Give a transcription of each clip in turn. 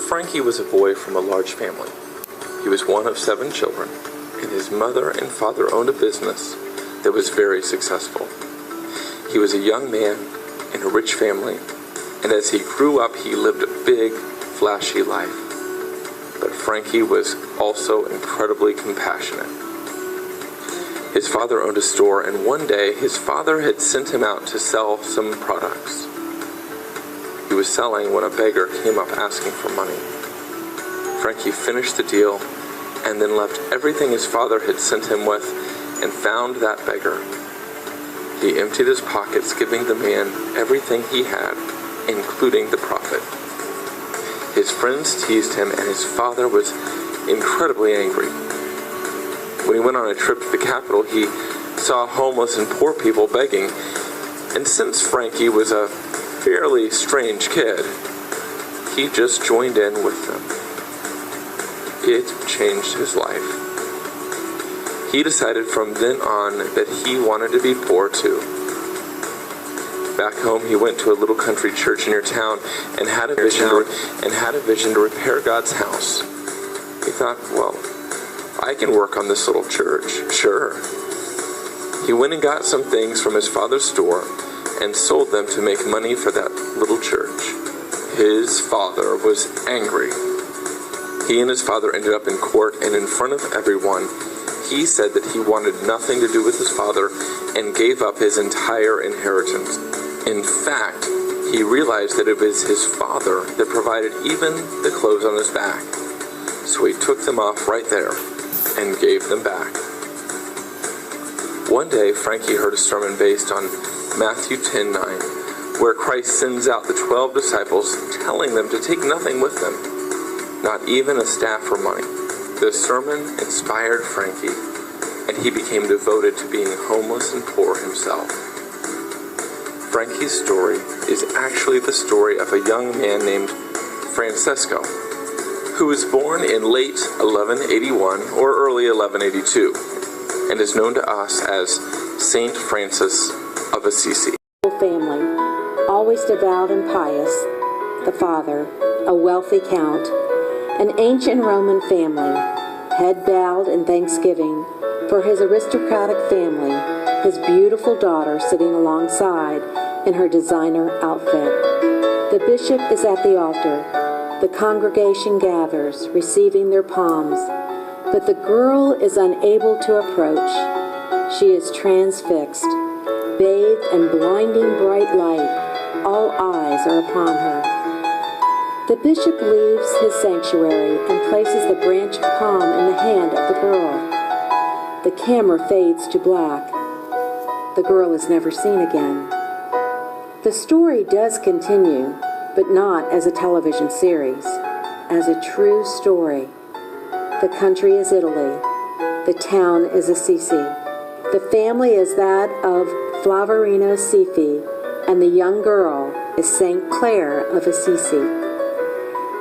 Frankie was a boy from a large family. He was one of 7 children, and his mother and father owned a business that was very successful. He was a young man in a rich family, and as he grew up, he lived a big, flashy life. But Frankie was also incredibly compassionate. His father owned a store, and one day his father had sent him out to sell some products. He was selling when a beggar came up asking for money. Frankie finished the deal and then left everything his father had sent him with and found that beggar. He emptied his pockets, giving the man everything he had, including the profit. His friends teased him, and his father was incredibly angry. When he went on a trip to the capital, he saw homeless and poor people begging, and since Frankie was a fairly strange kid, he just joined in with them. It changed his life. He decided from then on that he wanted to be poor too. Back home, he went to a little country church near town and had a vision to repair God's house. He thought, well, I can work on this little church, sure. He went and got some things from his father's store and sold them to make money for that little church. His father was angry. He and his father ended up in court, and in front of everyone, he said that he wanted nothing to do with his father and gave up his entire inheritance. In fact, he realized that it was his father that provided even the clothes on his back. So he took them off right there and gave them back. One day, Frankie heard a sermon based on Matthew 10:9, where Christ sends out the 12 disciples, telling them to take nothing with them, not even a staff or money. The sermon inspired Frankie, and he became devoted to being homeless and poor himself. Frankie's story is actually the story of a young man named Francesco, who was born in late 1181 or early 1182, and is known to us as Saint Francis of Assisi. Family, always devout and pious, the father, a wealthy count, an ancient Roman family, head bowed in thanksgiving for his aristocratic family, his beautiful daughter sitting alongside in her designer outfit. The bishop is at the altar. The congregation gathers, receiving their palms, but the girl is unable to approach. She is transfixed, bathed in blinding bright light. All eyes are upon her. The bishop leaves his sanctuary and places the branch of palm in the hand of the girl. The camera fades to black. The girl is never seen again. The story does continue, but not as a television series, as a true story. The country is Italy. The town is Assisi. The family is that of Flavorino Sifi, and the young girl is St. Clare of Assisi.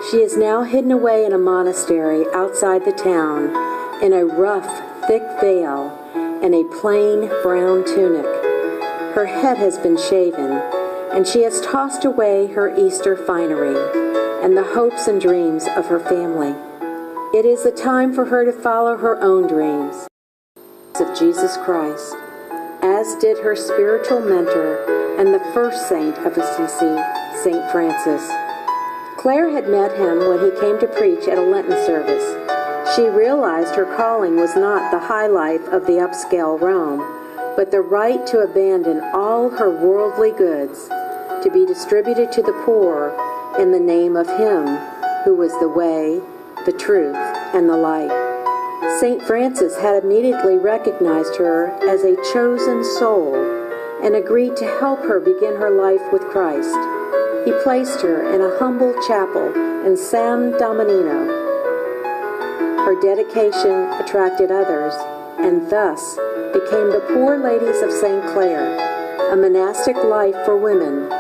She is now hidden away in a monastery outside the town in a rough, thick veil and a plain brown tunic. Her head has been shaven, and she has tossed away her Easter finery and the hopes and dreams of her family. It is the time for her to follow her own dreams of Jesus Christ, as did her spiritual mentor and the first saint of Assisi, St. Francis. Clare had met him when he came to preach at a Lenten service. She realized her calling was not the high life of the upscale Rome, but the right to abandon all her worldly goods, to be distributed to the poor in the name of Him who was the way, the truth, and the light. St. Francis had immediately recognized her as a chosen soul and agreed to help her begin her life with Christ. He placed her in a humble chapel in San Dominino. Her dedication attracted others, and thus became the Poor Ladies of St. Clare, a monastic life for women,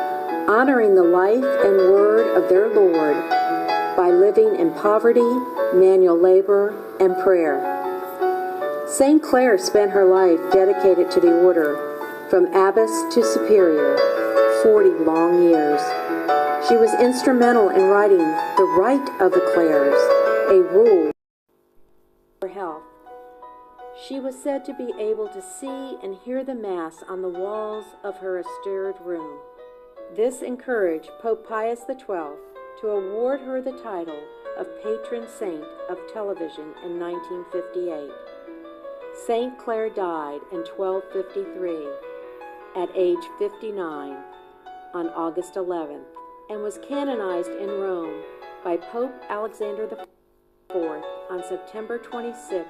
honoring the life and word of their Lord by living in poverty, manual labor, and prayer. St. Clare spent her life dedicated to the order, from abbess to superior, 40 long years. She was instrumental in writing The Rite of the Clares, a rule for health. She was said to be able to see and hear the Mass on the walls of her austere room. This encouraged Pope Pius XII to award her the title of Patron Saint of Television in 1958. Saint Clare died in 1253 at age 59 on August 11th and was canonized in Rome by Pope Alexander IV on September 26,